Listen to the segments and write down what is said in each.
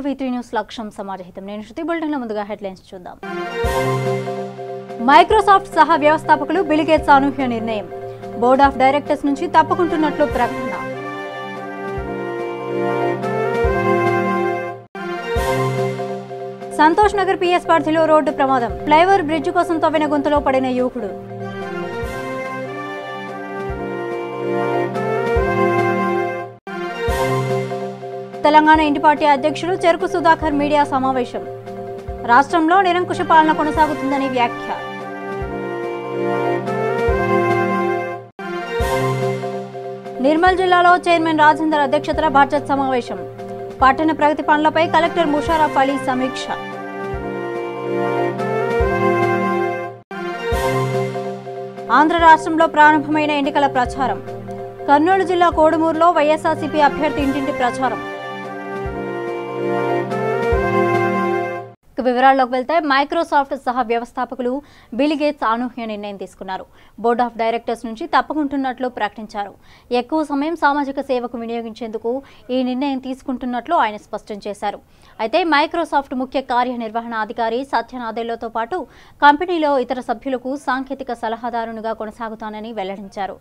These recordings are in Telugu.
V3 న్యూస్ లక్ష్యం సమాజహితం నేను శృతి బులెటిన్లో ముందుగా హెడ్లైన్స్ చూద్దాం. మైక్రోసాఫ్ట్ సహా వ్యవస్థాపకులు బిల్ గేట్స్ అనూహ్య నిర్ణయం. బోర్డ్ ఆఫ్ డైరెక్టర్స్ నుంచి తప్పుకుంటున్నట్లు ప్రకటన. సంతోష్ నగర్ పిఎస్ పరిధిలో రోడ్డు ప్రమాదం. ఫ్లైఓవర్ బ్రిడ్జ్ కోసం తవ్విన గుంతలో పడిన యువకుడు. తెలంగాణ ఇంటి పార్టీ అధ్యక్షుడు చెరుకు సుధాకర్ మీడియా సమావేశం. రాష్ట్రంలో నిరంకుశ పాలన కొనసాగుతుందని వ్యాఖ్య. నిర్మల్ జిల్లాలో చైర్మన్ రాజేందర్ అధ్యక్షతన బడ్జెట్ సమావేశం. పట్టణ ప్రగతి పనులపై కలెక్టర్ ముషారఫ్ అలీ సమీక్ష. ఆంధ్ర రాష్ట్రంలో ప్రారంభమైన ఎన్నికల ప్రచారం. కర్నూలు జిల్లా కోడుమూరులో వైఎస్ఆర్సీపీ అభ్యర్థి ఇంటింటి ప్రచారం. వివరాల్లోకి వెళ్తే మైక్రోసాఫ్ట్ సహా వ్యవస్థాపకులు బిల్ గేట్స్ అనూహ్య నిర్ణయం తీసుకున్నారు. బోర్డ్ ఆఫ్ డైరెక్టర్స్ నుంచి తప్పుకుంటున్నట్లు ప్రకటించారు. ఎక్కువ సమయం సామాజిక సేవకు వినియోగించేందుకు ఈ నిర్ణయం తీసుకుంటున్నట్లు ఆయన స్పష్టం చేశారు. అయితే మైక్రోసాఫ్ట్ ముఖ్య కార్యనిర్వహణ అధికారి సత్య నాదెల్లాతో పాటు కంపెనీలో ఇతర సభ్యులకు సాంకేతిక సలహాదారునిగా కొనసాగుతానని వెల్లడించారు.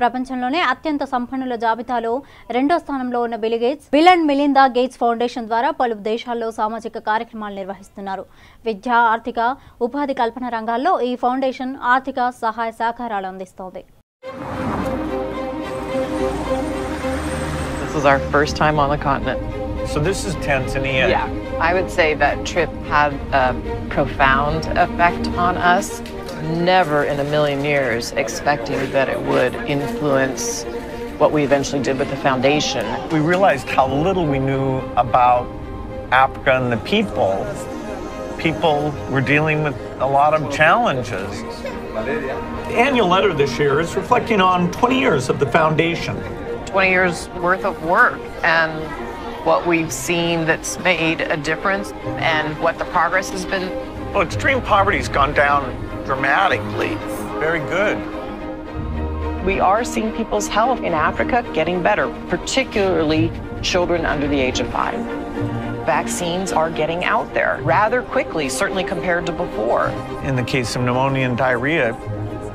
ప్రపంచంలోనే అత్యంత సంపన్నుల జాబితాలో 2వ స్థానంలో ఉన్న bill gates bill and Melinda gates foundation ద్వారా పలు దేశాల్లో సామాజిక కార్యక్రమాలు నిర్వహిస్తున్నారు. విద్య, ఆర్థిక, ఉపాధి కల్పన రంగాల్లో ఈ ఫౌండేషన్ ఆర్థిక సహాయ సహకారాలు అందిస్తోంది. This is our first time on the continent. So this is Tanzania. Yeah, I would say that trip had a profound effect on us. Never in a million years expecting that it would influence what we eventually did with the foundation. We realized how little we knew about Africa and the people. People were dealing with a lot of challenges. The annual letter this year is reflecting on 20 years of the foundation. 20 years worth of work and what we've seen that's made a difference and what the progress has been. Well, extreme poverty's gone down dramatically. Very good. We are seeing people's health in Africa getting better, particularly children under the age of 5. Vaccines are getting out there rather quickly, certainly compared to before. In the case of pneumonia and diarrhea,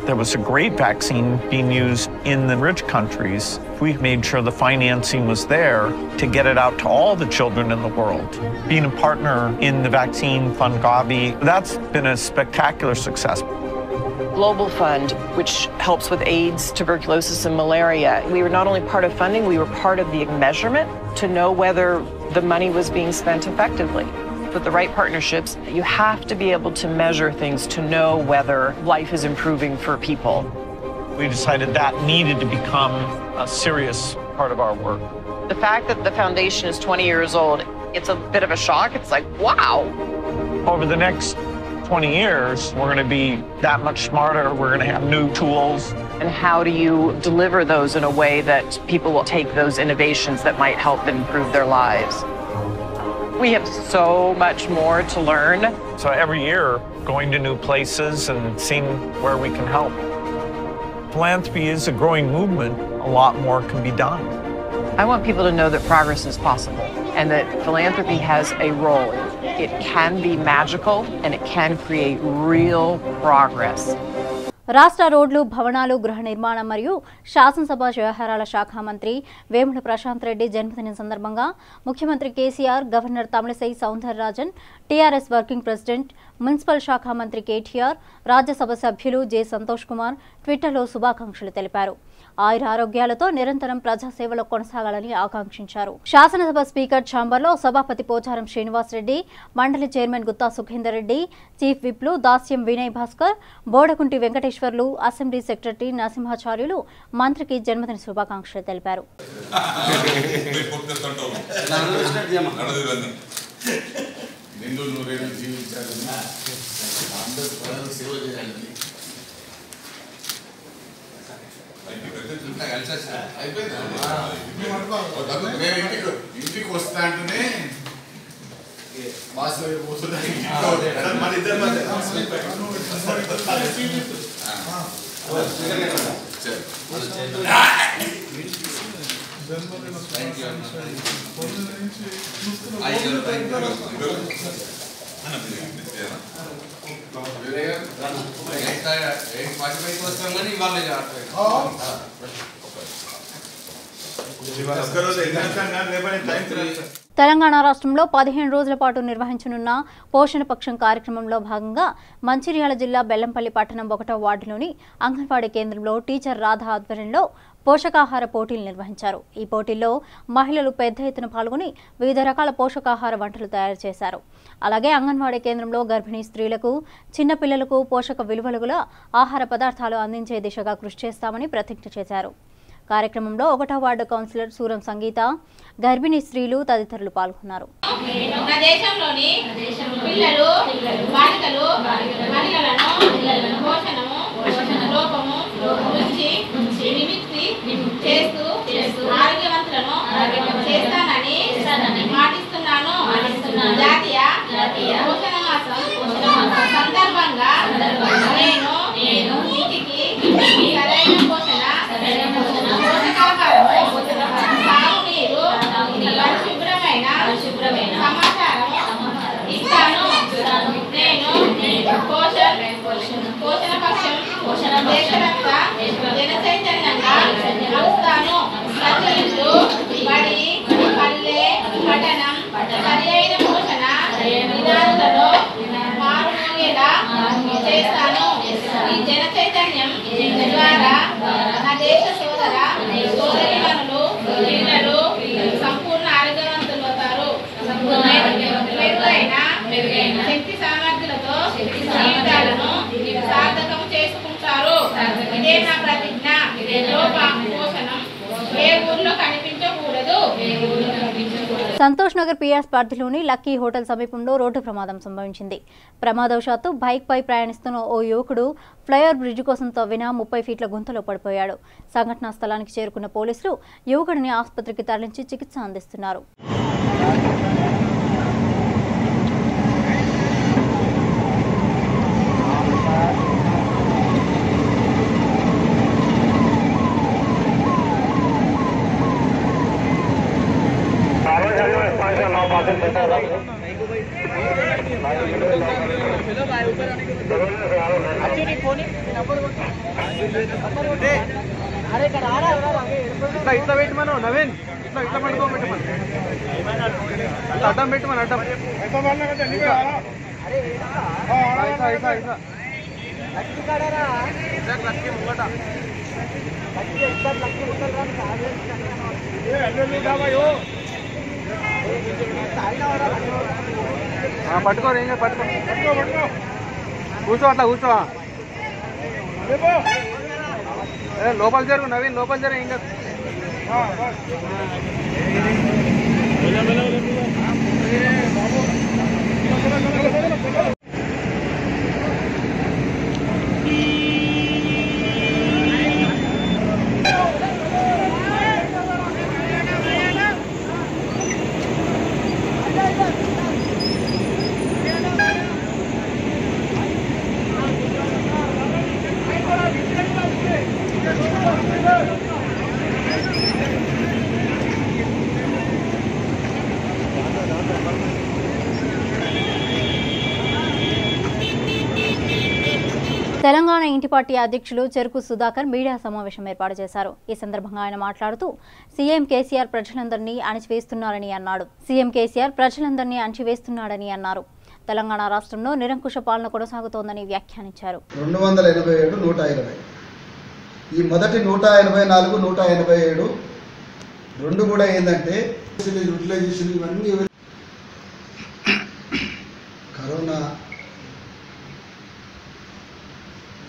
there was a great vaccine being used in the rich countries. We made sure the financing was there to get it out to all the children in the world. Being a partner in the vaccine fund Gavi, that's been a spectacular success. Global Fund, which helps with AIDS, tuberculosis, and malaria. We were not only part of funding, we were part of the measurement to know whether the money was being spent effectively. With the right partnerships, you have to be able to measure things to know whether life is improving for people. We decided that needed to become a serious part of our work. The fact that the foundation is 20 years old, it's a bit of a shock. It's like, wow. Over the next 20 years, we're going to be that much smarter. We're going to have new tools. And how do you deliver those in a way that people will take those innovations that might help improve their lives? We have so much more to learn. So every year, going to new places and seeing where we can help. Philanthropy is a growing movement. A lot more can be done. I want people to know that progress is possible and that philanthropy has a role. It can be magical and it can create real progress. రాష్ట్ర రోడ్లు, భవనాలు, గృహ నిర్మాణం మరియు శాసనసభ వ్యవహారాల శాఖ మంత్రి వేముల ప్రశాంత్ రెడ్డి జన్మదినం సందర్భంగా ముఖ్యమంత్రి KCR, governor Tamilisai Soundararajan, TRS working president, municipal శాఖ మంత్రి కేటీఆర్, రాజ్యసభ సభ్యులు జె సంతోష్ కుమార్ ట్విట్టర్లో శుభాకాంక్షలు తెలిపారు. ఆయురారోగ్యాలతో నిరంతరం ప్రజాసేవలో కొనసాగాలని ఆకాంక్షించారు. శాసనసభ స్పీకర్ ఛాంబర్లో సభాపతి పోచారం శ్రీనివాస్ రెడ్డి, మండలి చైర్మన్ గుత్తా సుఖేందర్ రెడ్డి, చీఫ్ విప్లు దాస్యం వినయ్ భాస్కర్, బోడకుంటి వెంకటేశ్వర్లు, అసెంబ్లీ సెక్రటరీ నరసింహాచార్యులు మంత్రికి జన్మదిన శుభాకాంక్షలు తెలిపారు. ఇంటికి వస్తా అంటేనే తెలంగాణ రాష్ట్రంలో 15 రోజుల పాటు నిర్వహించనున్న పోషణ పక్షం కార్యక్రమంలో భాగంగా మంచిర్యాల జిల్లా బెల్లంపల్లి పట్టణం 1వ వార్డులోని అంగన్వాడీ కేంద్రంలో టీచర్ రాధ ఆధ్వర్యంలో పోషకాహార పోటీలు నిర్వహించారు. ఈ పోటీల్లో మహిళలు పెద్ద ఎత్తున పాల్గొని వివిధ రకాల పోషకాహార వంటలు తయారు చేశారు. అలాగే అంగన్వాడీ కేంద్రంలో గర్భిణీ స్త్రీలకు, చిన్నపిల్లలకు పోషక విలువలు గల ఆహార పదార్థాలు అందించే దిశగా కృషి చేస్తామని ప్రతిజ్ఞ చేశారు. కార్యక్రమంలో 1వ వార్డు కౌన్సిలర్ సూరం సంగీత, గర్భిణీ స్త్రీలు తదితరులు పాల్గొన్నారు. దేశంలోని పిల్లలు, బాలికలు, మహిళలను పోషణము, లోపము నుంచి విముక్తి చేస్తూ ఆరోగ్యవంతులను చేస్తానని మాటిస్తున్నాను. జాతీయ పోషణ మాసం సందర్భంగా నేను ఇంటికి సరైన పోషణ, సాగునీరు, పరిశుభ్రమైన సమాచారం ఇస్తాను. నేను పోషణ పక్షం దేశవ్యాప్త జన చైతన్యంగా నడుస్తాను. ప్రతి ఇల్లు, బడి, పల్లె, పట్టణం సరి అయిన పోషణ విధానాలలో మారుమోగేలా చేస్తాను. ఈ జన చైతన్యం ద్వారా నా దేశ సోదరీమణులు, పిల్లలు సంపూర్ణ ఆరోగ్యవంతులు అవుతారు. మెరుగైన శక్తి సామర్థ్యాలతో జీవితాలను సార్థకం చేసుకుంటారు. ఇదే నా ప్రతిజ్ఞ. పోషణం ఏ ఊర్లో కనిపించకూడదు. సంతోష్ నగర్ పిఎస్ పరిధిలోని లక్కీ హోటల్ సమీపంలో రోడ్డు ప్రమాదం సంభవించింది. ప్రమాదవశాత్తు బైక్ పై ప్రయాణిస్తున్న ఓ యువకుడు ఫ్లైఓవర్ బ్రిడ్జ్ కోసం తవ్విన 30 ఫీట్ల గుంతలో పడిపోయాడు. సంఘటనా స్థలానికి చేరుకున్న పోలీసులు యువకుడిని ఆసుపత్రికి తరలించి చికిత్స అందిస్తున్నారు. ఇట్లా పెట్టమను నవీన్, ఇట్లా పట్టుకోబెట్టమను, అడ్డం పెట్టమను, అడ్డం పట్టుకో, ఏం పట్టుకో, కూర్చో, అట్లా కూర్చో, లోపల జరుగు నవీన్, లోపల జరుగు. ఇంకా తెలంగాణ ఇంటి పార్టీ అధ్యక్షులు చెరుకు సుధాకర్ మీడియా సమావేశం ఏర్పాటు చేశారు. ఈ సందర్భంగా ఆయన మాట్లాడుతూ సీఎం కేసీఆర్ ప్రజలందరినీ అణచివేస్తున్నారని అన్నారు. సీఎం కేసీఆర్ ప్రజలందరినీ అణచివేస్తున్నాడని అన్నారు. తెలంగాణ రాష్ట్రంలో నిరంకుశ పాలన కొనసాగుతోందని వ్యాఖ్యానించారు. 287, 120 ఈ మొదటి 184, 187 రెండు కూడా ఏంటంటే యూటిలైజేషన్ ఇవన్నీ కరోనా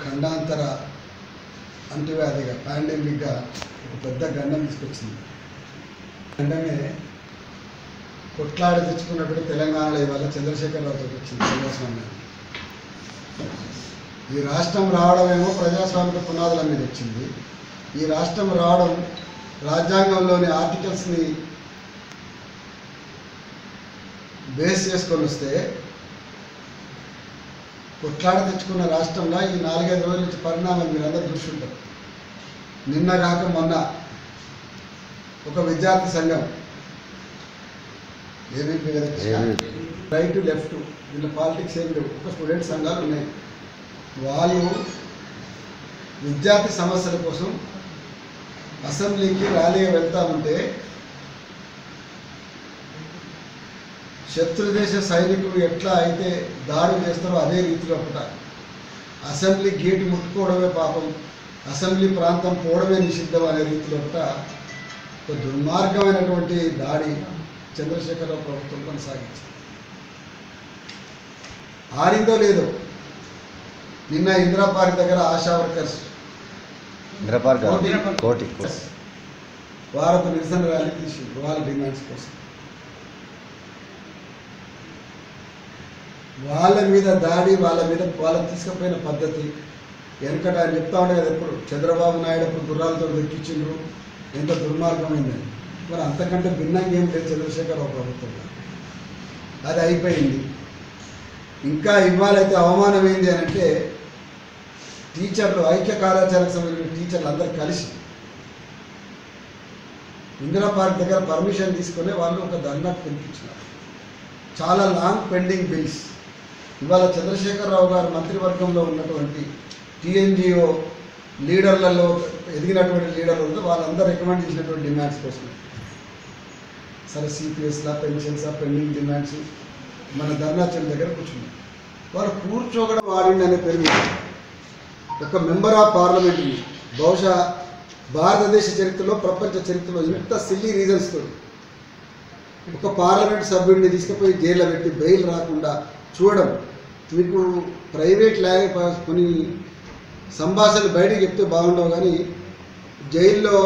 ఖండాంతర అంటువ్యాధిగా పాండమిక్గా ఒక పెద్ద గండం తీసుకొచ్చింది. వెంటనే కొట్లాడి తెచ్చుకున్నప్పుడు తెలంగాణలో ఇవాళ చంద్రశేఖరరావుతో వచ్చింది ప్రజాస్వామ్యం. ఈ రాష్ట్రం రావడమేమో ప్రజాస్వామిక పునాదుల మీద వచ్చింది. ఈ రాష్ట్రం రావడం రాజ్యాంగంలోని ఆర్టికల్స్ని బేస్ చేసుకొని వస్తే కొట్లాడ తెచ్చుకున్న రాష్ట్రంలో ఈ 4-5 రోజుల నుంచి పరిణామాలు మీరందరూ చూస్తుంటారు. నిన్న కాక మొన్న ఒక విద్యార్థి సంఘం ఏబీపీ రైట్ లెఫ్ట్ వీళ్ళ పాలిటిక్స్ ఏం లేవు, ఒక స్టూడెంట్ సంఘాలు ఉన్నాయి. వాళ్ళు విద్యార్థి సమస్యల కోసం అసెంబ్లీకి ర్యాలీగా వెళ్తామంటే శత్రుదేశ సైనికులు ఎట్లా అయితే దాడి చేస్తారో అదే రీతిలో ఒకట అసెంబ్లీ గేటు ముట్టుకోవడమే పాపం, అసెంబ్లీ ప్రాంతం పోవడమే నిషిద్ధం అనే రీతిలో ఒక దుర్మార్గమైనటువంటి దాడి చంద్రశేఖరరావు ప్రభుత్వం కొనసాగించింది. ఆరిందో లేదో నిన్న ఇందిరా పార్క్ దగ్గర ఆశా వర్కర్స్ వారపు నిరసన ర్యాలీ తీసింది వాళ్ళ డిమాండ్స్ కోసం. వాళ్ళ మీద దాడి, వాళ్ళని తీసుకుపోయిన పద్ధతి వెనకట ఆయన చెప్తా ఉండే కదా, ఎప్పుడు చంద్రబాబు నాయుడు అప్పుడు గుర్రాలతో దొక్కించిండ్రు, ఎంత దుర్మార్గమైందని. మరి అంతకంటే భిన్నంగా ఏం లేదు చంద్రశేఖరరావు ప్రభుత్వంలో. అది అయిపోయింది. ఇంకా ఇవాళైతే అవమానం ఏంది అని అంటే టీచర్లు ఐక్య కార్యాచరణకు సంబంధించిన టీచర్లు అందరూ కలిసి ఇందిరా పార్క్ దగ్గర పర్మిషన్ తీసుకుని వాళ్ళు ఒక ధర్నాకు పిలిపించినారు. చాలా లాంగ్ పెండింగ్ బిల్స్ ఇవాళ చంద్రశేఖరరావు గారు మంత్రివర్గంలో ఉన్నటువంటి టీఎన్జిఓ లీడర్లలో ఎదిగినటువంటి లీడర్లు వాళ్ళందరూ రికమెండ్ చేసినటువంటి డిమాండ్స్ కోసం సరే సిపిఎస్లా పెన్షన్సా పెండింగ్ డిమాండ్స్ మన ధర్నాచరణ దగ్గర కూర్చున్నాం. వాళ్ళు కూర్చోగడం వాడింది అనే పేరు ఒక మెంబర్ ఆఫ్ పార్లమెంట్ని బహుశా భారతదేశ చరిత్రలో ప్రపంచ చరిత్రలో ఇంత సిల్లీ రీజన్స్తో ఒక పార్లమెంట్ సభ్యుడిని తీసుకుపోయి జైల్లో పెట్టి బెయిల్ రాకుండా చూడడం. మీకు ప్రైవేట్ కొన్ని సంభాషణలు బయటకు చెప్తే బాగుండవు, కానీ జైల్లో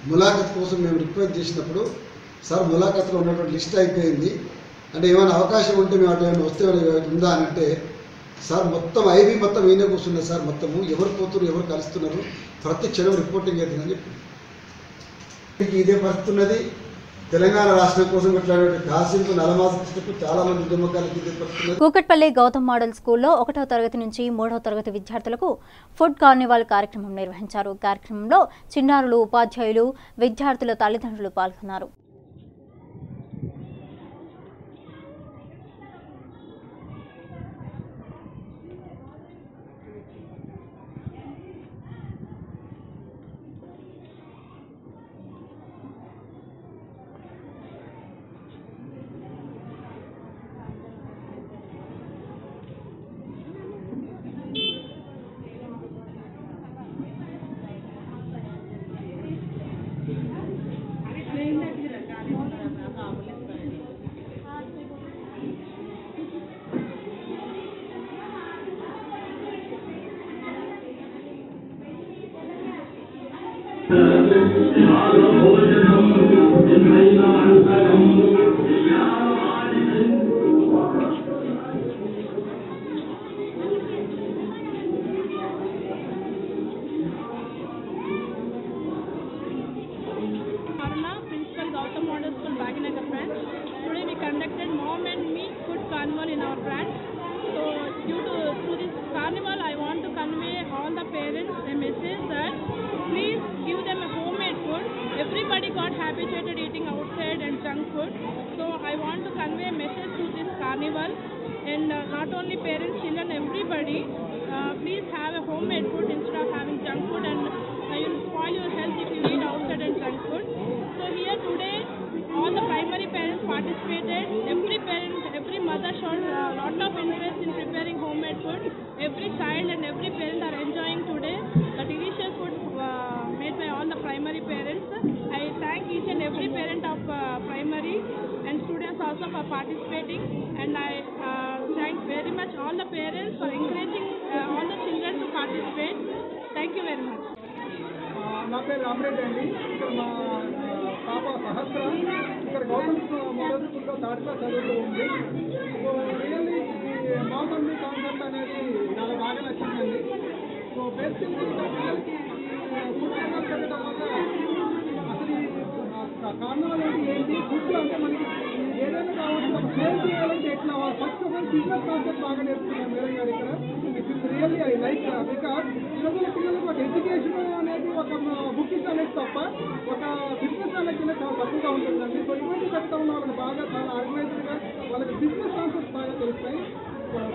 ములాఖత్ కోసం మేము రిక్వెస్ట్ చేసినప్పుడు సార్ ములాఖత్లో ఉన్నటువంటి లిస్ట్ అయిపోయింది, అంటే ఏమైనా అవకాశం ఉంటే మేము అటు ఏమైనా వస్తే ఉందా అని అంటే సార్ మొత్తం ఐబీ మొత్తం ఈయన కూర్చున్నారు సార్, మొత్తము ఎవరు పోతున్నారు ఎవరు కలుస్తున్నారు ప్రతి క్షణం రిపోర్టింగ్ అవుతుందని చెప్పి ఇదే పరిస్థితి ఉన్నది. తెలంగాణ రాష్ట్రం కోసం కాశీంపు నలమాసకు చాలా మంది ఉద్యమకాలకి ఇదే పరిస్థితి. కూకట్పల్లి గౌతమ్ మోడల్ స్కూల్లో 1వ తరగతి నుంచి 3వ తరగతి విద్యార్థులకు ఫుడ్ కార్నివాల్ కార్యక్రమం నిర్వహించారు. కార్యక్రమంలో చిన్నారులు, ఉపాధ్యాయులు, విద్యార్థుల తల్లిదండ్రులు పాల్గొన్నారు. Principal Gautam Model School, Bhaginagar branch. Today we conducted Mom and Me Food Carnival in our branch. So through this carnival, I want to convey all the parents a message that please give them a homemade food. Everybody got habituated eating outside and junk food. So I want to convey a message through this carnival, and not only parents, children, everybody. Please have a homemade food instead of having junk food, and you will spoil your health if you eat outside and junk food. So here today, all the primary parents participated. Every parent, every mother showed a lot of interest in preparing homemade food. Every child and every parent are enjoying today the delicious food made by all the primary parents. I thank each and every parent of primary and students also for participating, and I thank very much all the parents for encouraging all the children to participate. Thank you very much. నా పేరు రామరెడ్డి అండి. ఇక్కడ మా పాప సహస్ర ఇక్కడ గౌతమ్ మోడల్ స్కూల్లో థర్డ్ క్లాస్ చదువుతూ ఉంది. సో రియల్లీ ఈ మామూలు కాన్సెప్ట్ అనేది చాలా బాగా నచ్చిందండి. సో బేసిక్లీ పిల్లలకి ఫుడ్ కార్నర్ పెట్టడం వల్ల అసలు కార్నర్ అనేది ఏంటి, ఫుడ్ అంటే మనకి ఏదైనా కావచ్చు సేల్ చేయాలంటే ఎట్లా ఫస్ట్ బిజినెస్ కాన్సెప్ట్ బాగా నేర్చుకున్నాను మేడం గారు ఇక్కడ. It is really I like because ఈ రోజుల పిల్లలకు ఒక ఎడ్యుకేషన్ అనేది ఒక బుకింగ్ అనేది తప్ప ఒక బిజినెస్ అనేది చాలా తక్కువగా ఉంటుందండి. సో ఇటువంటి చెప్తా ఉన్న వాళ్ళకి బాగా చాలా ఆర్గనైజ్డ్గా వాళ్ళకి బిజినెస్ కాన్సెప్ట్స్ బాగా తెలుస్తాయి.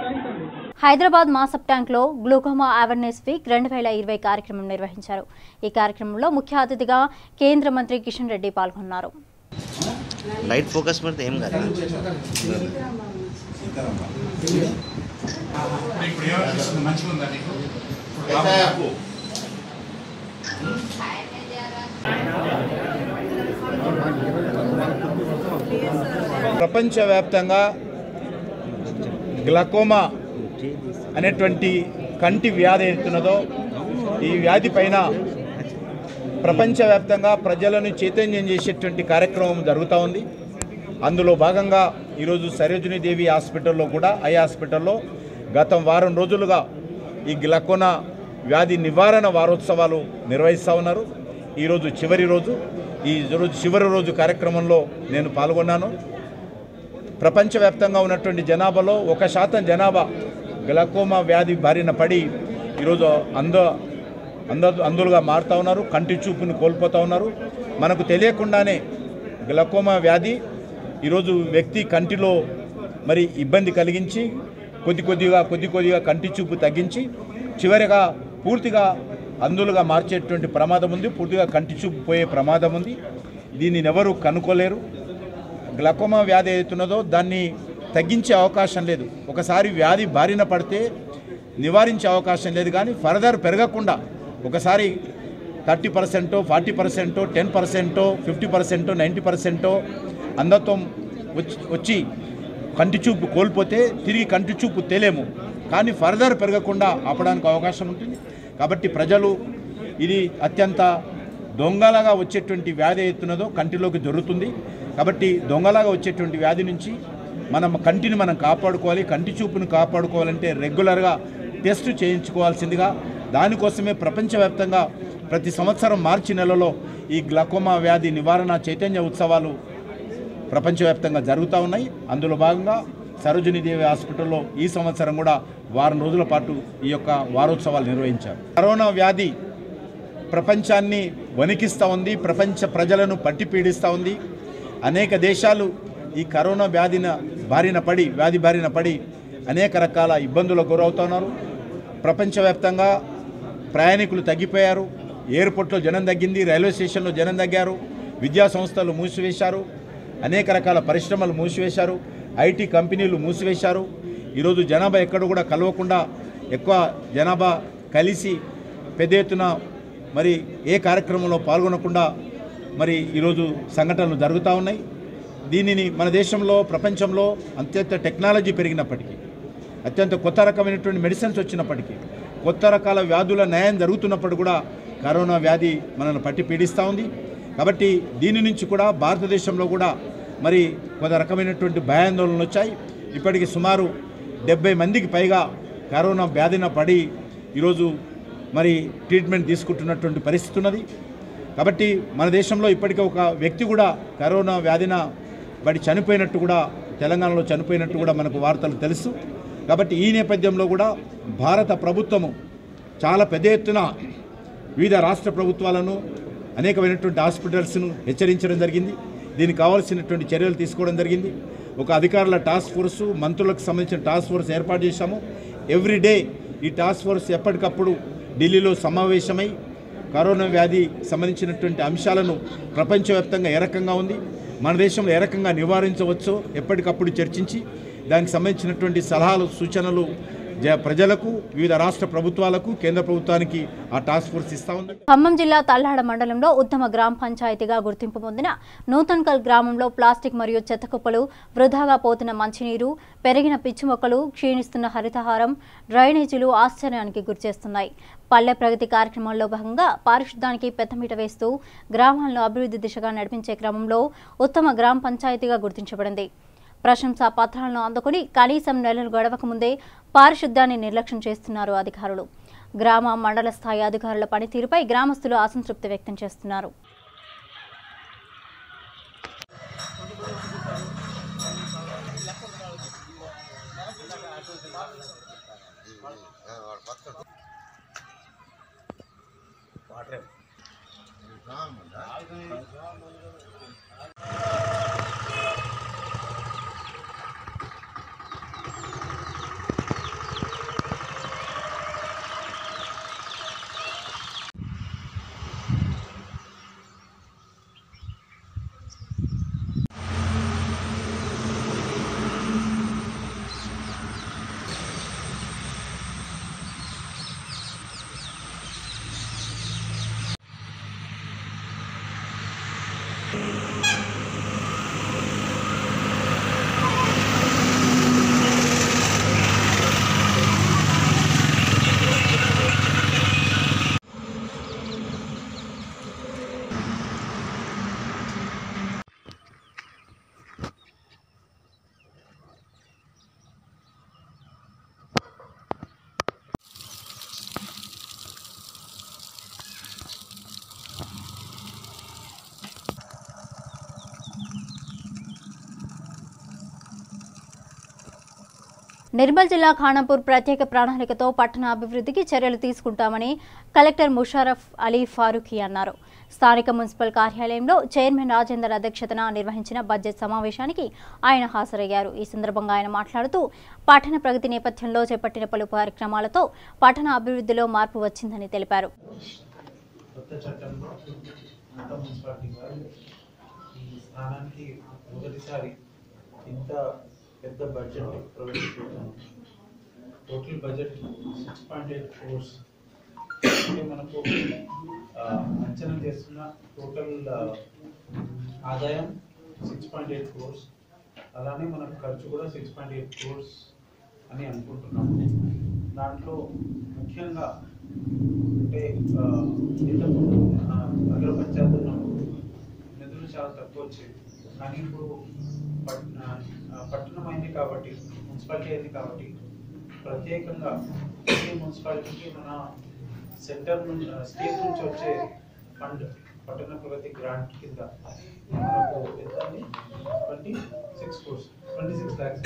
థ్యాంక్స్ అండి. హైదరాబాద్ మాసప్ ట్యాంక్లో గ్లూకోమా అవేర్నెస్ వీక్ 2020 కార్యక్రమం నిర్వహించారు. ఈ కార్యక్రమంలో ముఖ్య అతిథిగా కేంద్ర మంత్రి కిషన్ రెడ్డి పాల్గొన్నారు. లైట్ ఫోకస్ పడితే ఏం కాదు. ప్రపంచవ్యాప్తంగా గ్లకోమా అనేటువంటి కంటి వ్యాధి ఏతున్నదో ఈ వ్యాధి పైన ప్రపంచవ్యాప్తంగా ప్రజలను చైతన్యం చేసేటువంటి కార్యక్రమం జరుగుతూ ఉంది. అందులో భాగంగా ఈరోజు సరోజినీ దేవి హాస్పిటల్లో కూడా ఐ హాస్పిటల్లో గత వారం రోజులుగా ఈ గ్లకోమా వ్యాధి నివారణ వారోత్సవాలు నిర్వహిస్తూ ఉన్నారు. ఈరోజు చివరి రోజు కార్యక్రమంలో నేను పాల్గొన్నాను. ప్రపంచవ్యాప్తంగా ఉన్నటువంటి జనాభాలో 1% జనాభా గ్లకోమా వ్యాధి బారిన పడి ఈరోజు అందులుగా మారుతూ ఉన్నారు. కంటి చూపును కోల్పోతూ ఉన్నారు. మనకు తెలియకుండానే గ్లకోమా వ్యాధి ఈరోజు వ్యక్తి కంటిలో మరి ఇబ్బంది కలిగించి కొద్ది కొద్దిగా కంటి చూపు తగ్గించి చివరిగా పూర్తిగా అందులుగా మార్చేటువంటి ప్రమాదం ఉంది. పూర్తిగా కంటి చూపు పోయే ప్రమాదం ఉంది. దీనిని ఎవరు కనుక్కోలేరు. గ్లకోమా వ్యాధి ఏదైతున్నదో దాన్ని తగ్గించే అవకాశం లేదు. ఒకసారి వ్యాధి బారిన పడితే నివారించే అవకాశం లేదు. కానీ ఫర్దర్ పెరగకుండా ఒకసారి 30%, 40%, 10%, 50%, 90% అంధత్వం వచ్చి కంటి చూపు కోల్పోతే తిరిగి కంటి చూపు తెలియము. కానీ ఫర్దర్ పెరగకుండా ఆపడానికి అవకాశం ఉంటుంది. కాబట్టి ప్రజలు ఇది అత్యంత దొంగలాగా వచ్చేటువంటి వ్యాధి ఎత్తున్నదో కంటిలోకి దొరుకుతుంది. కాబట్టి దొంగలాగా వచ్చేటువంటి వ్యాధి నుంచి కంటిని మనం కాపాడుకోవాలి. కంటి చూపును కాపాడుకోవాలంటే రెగ్యులర్గా టెస్ట్ చేయించుకోవాల్సిందిగా దానికోసమే ప్రపంచవ్యాప్తంగా ప్రతి సంవత్సరం మార్చి నెలలో ఈ గ్లకోమా వ్యాధి నివారణ చైతన్య ఉత్సవాలు ప్రపంచవ్యాప్తంగా జరుగుతూ ఉన్నాయి. అందులో భాగంగా సరోజినీ దేవి హాస్పిటల్లో ఈ సంవత్సరం కూడా వారం రోజుల పాటు ఈ యొక్క వారోత్సవాలు నిర్వహించారు. కరోనా వ్యాధి ప్రపంచాన్ని వణికిస్తూ ఉంది. ప్రపంచ ప్రజలను పట్టి పీడిస్తూ ఉంది. అనేక దేశాలు ఈ కరోనా వ్యాధి బారిన పడి అనేక రకాల ఇబ్బందులకు గురవుతున్నారు. ప్రపంచవ్యాప్తంగా ప్రయాణికులు తగ్గిపోయారు. ఎయిర్పోర్ట్లో జనం తగ్గింది. రైల్వే స్టేషన్లో జనం తగ్గారు. విద్యా సంస్థలు మూసివేశారు. అనేక రకాల పరిశ్రమలు మూసివేశారు. ఐటీ కంపెనీలు మూసివేశారు. ఈరోజు జనాభా ఎక్కడ కూడా కలవకుండా ఎక్కువ జనాభా కలిసి పెద్ద ఎత్తున మరి ఏ కార్యక్రమంలో పాల్గొనకుండా మరి ఈరోజు సంఘటనలు జరుగుతూ ఉన్నాయి. దీనిని మన దేశంలో ప్రపంచంలో అత్యంత టెక్నాలజీ పెరిగినప్పటికీ, అత్యంత కొత్త రకమైనటువంటి మెడిసిన్స్ వచ్చినప్పటికీ, కొత్త రకాల వ్యాధుల నయం జరుగుతున్నప్పుడు కూడా కరోనా వ్యాధి మనల్ని పట్టి పీడిస్తూ ఉంది. కాబట్టి దీని నుంచి కూడా భారతదేశంలో కూడా మరి కొంత రకమైనటువంటి భయాందోళనలు వచ్చాయి. ఇప్పటికి సుమారు 70 మందికి పైగా కరోనా వ్యాధిన పడి ఈరోజు మరి ట్రీట్మెంట్ తీసుకుంటున్నటువంటి పరిస్థితి ఉన్నది. కాబట్టి మన దేశంలో ఇప్పటికే ఒక వ్యక్తి కూడా కరోనా వ్యాధిన పడి చనిపోయినట్టు కూడా, తెలంగాణలో చనిపోయినట్టు కూడా మనకు వార్తలు తెలుసు. కాబట్టి ఈ నేపథ్యంలో కూడా భారత ప్రభుత్వము చాలా పెద్ద ఎత్తున వివిధ రాష్ట్ర ప్రభుత్వాలను, అనేకమైనటువంటి హాస్పిటల్స్ను హెచ్చరించడం జరిగింది. దీనికి కావాల్సినటువంటి చర్యలు తీసుకోవడం జరిగింది. ఒక అధికారుల టాస్క్ ఫోర్సు, మంత్రులకు సంబంధించిన టాస్క్ ఫోర్స్ ఏర్పాటు చేశాము. ఎవ్రీడే ఈ టాస్క్ ఫోర్స్ ఎప్పటికప్పుడు ఢిల్లీలో సమావేశమై కరోనా వ్యాధి సంబంధించినటువంటి అంశాలను ప్రపంచవ్యాప్తంగా ఏ రకంగా ఉంది, మన దేశంలో ఏ రకంగా నివారించవచ్చో ఎప్పటికప్పుడు చర్చించి దానికి సంబంధించినటువంటి సలహాలు, సూచనలు ప్రజలకు, వివిధ రాష్ట్ర ప్రభుత్వాలకు, కేంద్ర ప్రభుత్వానికి ఆ టాస్క్ ఫోర్స్ ఇస్తా ఉంది. ఖమ్మం జిల్లా తల్లాడ మండలంలో ఉత్తమ గ్రామ పంచాయతీగా గుర్తింపు పొందిన నూతన్కల్ గ్రామంలో ప్లాస్టిక్ మరియు చెత్త కుప్పలు, వృధాగా పోతున్న మంచినీరు, పెరిగిన పిచ్చి మొక్కలు, క్షీణిస్తున్న హరితహారం, డ్రైనేజీలు ఆశ్చర్యానికి గురిచేస్తున్నాయి. పల్లె ప్రగతి కార్యక్రమంలో భాగంగా పారిశుద్ధ్యానికి పెద్దమీట వేస్తూ గ్రామాలను అభివృద్ధి దిశగా నడిపించే క్రమంలో ఉత్తమ గ్రామ పంచాయతీగా గుర్తించబడింది. ప్రశంసా పత్రాలను అందుకుని కనీసం నెలలు గడవక ముందే పారిశుద్ధ్యాన్ని నిర్లక్ష్యం చేస్తున్నారు అధికారులు. గ్రామ, మండల స్థాయి అధికారుల పనితీరుపై గ్రామస్తులు అసంతృప్తి వ్యక్తం చేస్తున్నారు. నిర్మల్ జిల్లా ఖానాపూర్ ప్రత్యేక ప్రణాళికతో పట్టణ అభివృద్ధికి చర్యలు తీసుకుంటామని కలెక్టర్ ముషారఫ్ అలీ ఫారూఖీ అన్నారు. స్థానిక మున్సిపల్ కార్యాలయంలో చైర్మన్ రాజేందర్ అధ్యక్షతన నిర్వహించిన బడ్జెట్ సమావేశానికి ఆయన హాజరయ్యారు. ఈ సందర్భంగా ఆయన మాట్లాడుతూ పట్టణ ప్రగతి నేపథ్యంలో చేపట్టిన పలు కార్యక్రమాలతో పట్టణ అభివృద్ధిలో మార్పు వచ్చిందని తెలిపారు. పెద్ద బడ్జెట్ ప్రవేశపెట్టాము. Total budget 6.8 crores. అంటే మనకు అంచనా చేస్తున్న టోటల్ ఆదాయం 6.8 crores. అలానే మనకు ఖర్చు కూడా 6.8 crores అని అనుకుంటున్నాము. దాంట్లో ముఖ్యంగా అంటే నగర పంచాయతీలో నిధులు చాలా తక్కువ వచ్చేవి, కానీ ఇప్పుడు పట్టణం అయింది కాబట్టి, మున్సిపాలిటీ అయింది కాబట్టి ప్రత్యేకంగా ప్రతి మున్సిపాలిటీకి మన సెంటర్ నుంచి స్టేట్ నుంచి వచ్చే ఫండ్ పట్టణ ప్రగతి గ్రాంట్ కింద మనకు ఎంత 26 crores, 26 lakhs,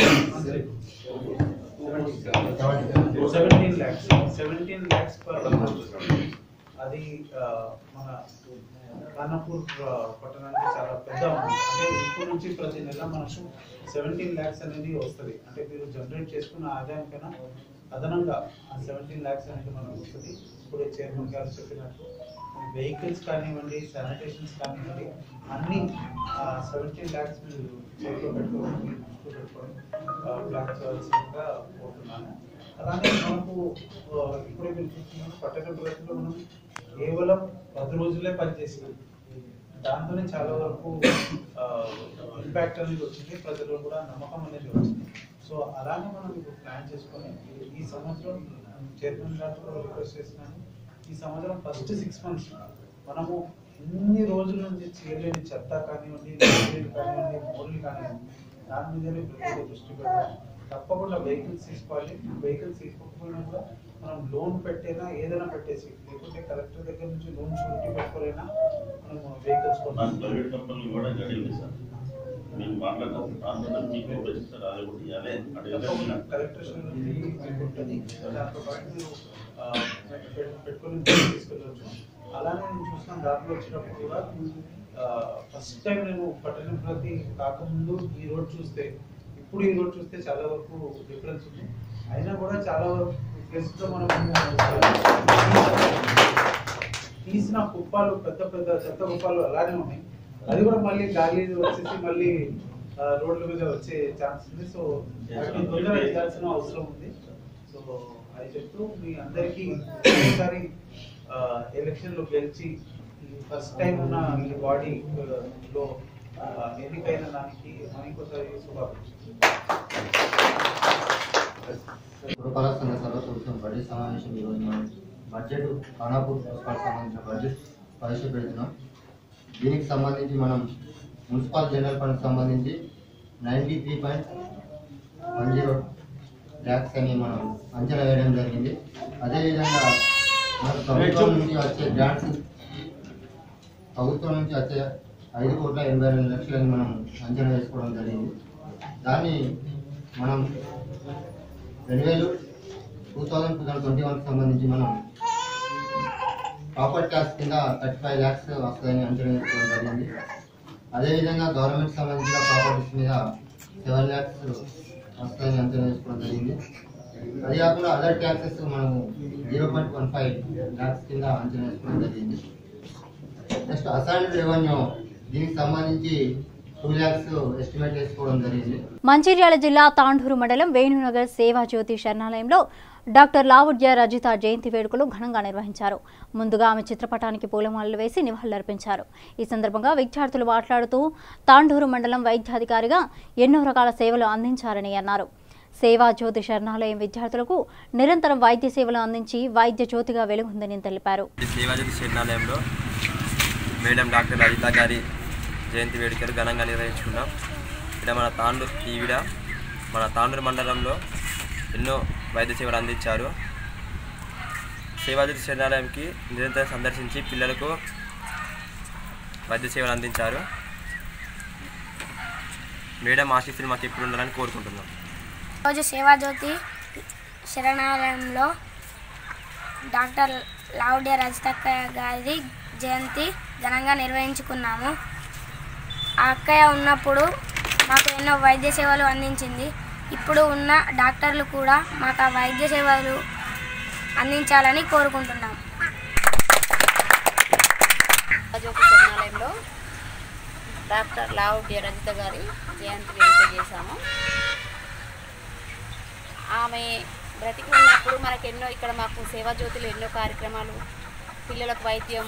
17 lakhs per అది మన ఖానాపూర్ పట్టణానికి చాలా పెద్ద అమౌంట్. అంటే ఇప్పటి నుంచి ప్రతి నెల మనకు 17 lakhs అనేది వస్తుంది. అంటే మీరు జనరేట్ చేసుకున్న ఆదాయం కన్నా అదనంగా ఆ 17 lakhs అనేది మనకు వస్తుంది. ఇప్పుడు చైర్మన్ గారు చెప్పినట్టు వెహికల్స్ కానివ్వండి, శానిటేషన్స్ కానివ్వండి, అన్ని 17 lakhs మీరు చేతిలో పెట్టుకోవాలి, ప్లాన్ చేయాల్సిందిగా కోరుతున్నాను. అలానే మనకు ఇప్పుడే మీరు చూస్తున్నాం పట్టణ ప్రగతిలో మనం కేవలం 10 రోజులే పనిచేసి దాంతోనే చాలా వరకు ఇంపాక్ట్ అనేది వచ్చింది, ప్రజల్లో కూడా నమ్మకం అనేది వచ్చింది. సో అలానే మనం ఇప్పుడు ప్లాన్ చేసుకొని ఈ సంవత్సరం చైర్మన్ గారు కూడా రిక్వెస్ట్ చేస్తున్నాను, ఈ సంవత్సరం ఫస్ట్ 6 months మనము ఇన్ని రోజుల నుంచి చేయలేని చెత్త కానివ్వండి, కానివ్వండి, మోర్లు కానివ్వండి, దాని మీదనే ప్రత్యేక దృష్టి పెట్టాలి. తప్పకుండా వెహికల్స్ తీసుకోవాలి. వెహికల్స్ తీసుకోకపోయినా కూడా మనం లోన్ పెట్టైనా ఏదైనా పెట్టేసి, లేకుంటే కలెక్టర్ దగ్గర నుంచి లోన్ షూరిటీ పెట్టుకోలేనా మనం వెహికల్స్ కలెక్టర్ షూరిటీ ఉంటుంది, దాంతో పాటు మీరు పెట్టుకొని తీసుకెళ్ళవచ్చు. అలానే నేను చూస్తున్నాను దాంట్లో వచ్చినప్పుడు కూడా ఫస్ట్ టైం నేను పట్టణ ప్రగతి కాకముందు ఈ రోడ్ చూస్తే ఇప్పుడు ఈ రోడ్ చూస్తే చాలా వరకు డిఫరెన్స్ ఉంది. అయినా కూడా చాలా వరకు ప్లేస్లో మనం తీసిన కుప్పాలు, పెద్ద పెద్ద చెత్త కుప్పాలు అలానే ఉన్నాయి. అది కూడా మళ్ళీ గాలి వచ్చేసి మళ్ళీ రోడ్ల మీద వచ్చే ఛాన్స్ ఉంది. సో వాటిని తొందరగా చేయాల్సిన అవసరం ఉంది. సో అది చెప్తూ మీ అందరికీ ఒకసారి ఎలక్షన్లో గెలిచి ఫస్ట్ టైం ఉన్న మీ బాడీలో ఎన్నికైన దానికి ఇంకోసారి శుభాకాంక్షలు. పురపాలక సంఘ సర్వసభ్య బడ్జెట్ సమావేశం ఈరోజు మనం బడ్జెట్ ఖానాపూర్ మున్సిపాలిటీ సంబంధించిన బడ్జెట్ ప్రవేశపెడుతున్నాం. దీనికి సంబంధించి మనం మున్సిపల్ జనరల్ ఫండ్ సంబంధించి 93.10 lakhs అని మనం అంచనా వేయడం జరిగింది. అదేవిధంగా మన ప్రభుత్వం నుంచి వచ్చే గ్రాంట్స్, ప్రభుత్వం నుంచి వచ్చే 5,82,00,000 మనం అంచనా వేసుకోవడం జరిగింది. దాన్ని మనం 2021 సంబంధించి మనం ప్రాపర్టీ ట్యాక్స్ కింద 35 lakhs వస్తాయని అంచనా వేసుకోవడం జరిగింది. అదేవిధంగా గవర్నమెంట్ సంబంధించిన ప్రాపర్టీస్ మీద 7 lakhs వస్తాయని అంచనా వేసుకోవడం జరిగింది. అది కాకుండా అదర్ ట్యాక్సెస్ మనం 0.15 lakhs కింద అంచనా వేసుకోవడం జరిగింది. నెక్స్ట్ అసైన్డ్ రెవెన్యూ దీనికి సంబంధించి 2 lakhs ఎస్టిమేట్ చేసుకోవడం జరిగింది. మంచిర్యాల జిల్లా తాండూరు మండలం వేణునగర్ సేవాజ్యోతి శరణాలయంలో డాక్టర్ లావుడ్య రజిత జయంతి వేడుకలు ఘనంగా నిర్వహించారు. ముందుగా ఆమె చిత్రపటానికి పూలమాలలు వేసి నివాళులర్పించారు. ఈ సందర్భంగా విద్యార్థులు మాట్లాడుతూ తాండూరు మండలం వైద్యాధికారిగా ఎన్నో రకాల సేవలు అందించారని అన్నారు. సేవాజ్యోతి శరణాలయం విద్యార్థులకు నిరంతరం వైద్య సేవలు అందించి వైద్య జ్యోతిగా వెలుగుందని తెలిపారు. సేవాజ్యోతి శరణాలయంలో మేడం డాక్టర్ రజిత గారి జయంతి వేడుకలు ఘనంగా నిర్వహించుకున్నాం. ఇక్కడ మన తాండూరు మండలంలో ఎన్నో వైద్య సేవలు అందించారు. సేవాజ్యోతి శరణాలయంకి నిరంతరం సందర్శించి పిల్లలకు వైద్య సేవలు అందించారు. మేడం ఆశీస్సులు మాకు ఎప్పుడు ఉండాలని కోరుకుంటున్నాం. రోజు సేవాజ్యోతి శరణాలయంలో డాక్టర్ లావుడ్య రజిత గారి జయంతి ఘనంగా నిర్వహించుకున్నాము. ఆ అక్కయ్య ఉన్నప్పుడు మాకు ఎన్నో వైద్య సేవలు అందించింది. ఇప్పుడు ఉన్న డాక్టర్లు కూడా మాకు ఆ వైద్య సేవలు అందించాలని కోరుకుంటున్నాం. సేవాజ్యోతి శరణాలయంలో డాక్టర్ లావుడ్య రజిత గారి జయంతి వేడుక చేశాము. ఆమె బ్రతికి ఉన్నప్పుడు మాకు సేవాజ్యోతిలో ఎన్నో కార్యక్రమాలు, పిల్లలకు వైద్యం,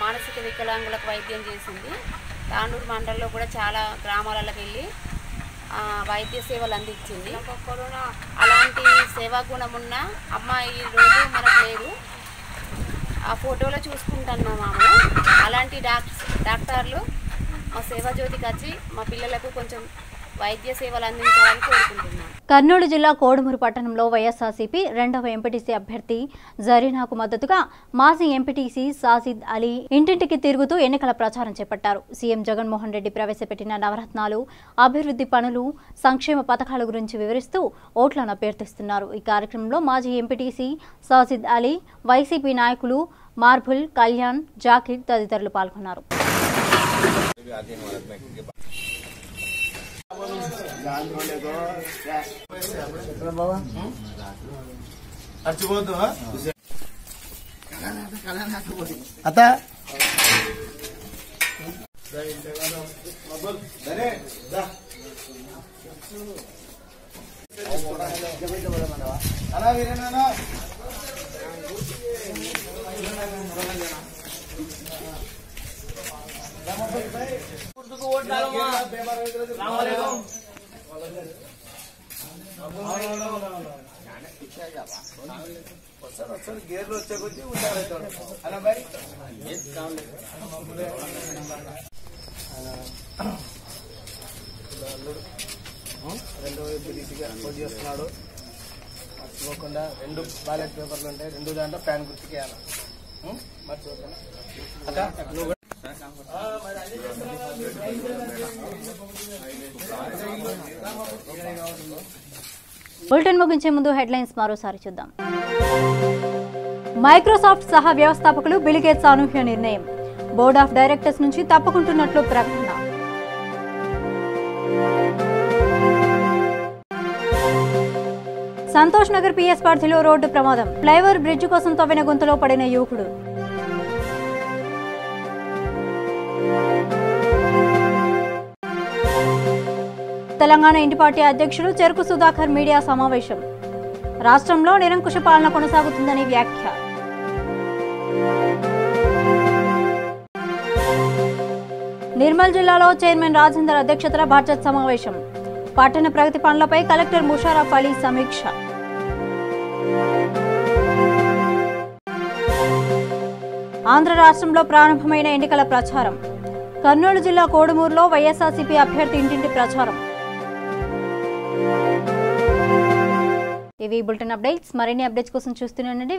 మానసిక వికలాంగులకు వైద్యం చేసింది. తాండూరు మండలంలో కూడా చాలా గ్రామాలకు వెళ్ళి వైద్య సేవలు అందించింది. అలాంటి సేవా గుణం ఉన్న అమ్మాయి ఈరోజు మనకు లేదు. ఆ ఫోటోలో చూసుకుంటున్నాం ఆమెను. అలాంటి డాక్టర్లు మా సేవాజ్యోతికి వచ్చి మా పిల్లలకు కొంచెం వైద్య సేవలు అందించాలని కోరుకుంటున్నాం. కర్నూలు జిల్లా కోడుమూరు పట్టణంలో వైఎస్ఆర్సీపీ 2వ ఎంపీటీసీ అభ్యర్థి జరీనాకు మద్దతుగా మాజీ ఎంపీటీసీ సాజిద్ అలీ ఇంటింటికి తిరుగుతూ ఎన్నికల ప్రచారం చేపట్టారు. సీఎం జగన్మోహన్ రెడ్డి ప్రవేశపెట్టిన నవరత్నాలు, అభివృద్ధి పనులు, సంక్షేమ పథకాల గురించి వివరిస్తూ ఓట్లను అభ్యర్థిస్తున్నారు. ఈ కార్యక్రమంలో మాజీ ఎంపీటీసీ సాజిద్ అలీ, వైసీపీ నాయకులు మార్బుల్, కళ్యాణ్, జాకిర్ తదితరులు పాల్గొన్నారు. గేర్లు వచ్చే కొద్దీ ఉంటారు అలా బై రెండో ఎంపీటీసీగా పోటీ చేస్తున్నాడు. మర్చిపోకుండా 2 బ్యాలెట్ పేపర్లు ఉంటాయి. 2 దాంట్లో ప్యాన్ గుర్తుకేయాలి. మర్చిపోకుండా బులెటిన్ ముగించే ముందు హెడ్లైన్స్ మరోసారి చూద్దాం. మైక్రోసాఫ్ట్ సహా వ్యవస్థాపకులు బిల్ గేట్స్ అనూహ్య నిర్ణయం, బోర్డ్ ఆఫ్ డైరెక్టర్స్ నుంచి తప్పుకుంటున్నట్లు ప్రకటన. సంతోష్ నగర్ పిఎస్ పరిధిలో రోడ్డు ప్రమాదం, ఫ్లైఓవర్ బ్రిడ్జ్ కోసం తవ్విన గుంతలో పడిన యువకుడు. తెలంగాణ ఇంటి పార్టీ అధ్యక్షుడు చెరుకు సుధాకర్ మీడియా సమావేశం, రాష్ట్రంలో నిరంకుశ పాలన కొనసాగుతుందని వ్యాఖ్య. నిర్మల్ జిల్లాలో చైర్మన్ రాజేందర్ అధ్యక్షతన బడ్జెట్ సమావేశం, పట్టణ ప్రగతి పనులపై కలెక్టర్ ముషారఫ్ అలీ సమీక్ష. ఆంధ్ర రాష్ట్రంలో ప్రారంభమైన ఎన్నికల ప్రచారం, కర్నూలు జిల్లా కోడుమూరులో వైఎస్ఆర్సీపీ అభ్యర్థి ఇంటింటి ప్రచారం. ఇవి బులెటిన్ అప్డేట్స్. మరిన్ని అప్డేట్స్ కోసం చూస్తూనే ఉండండి.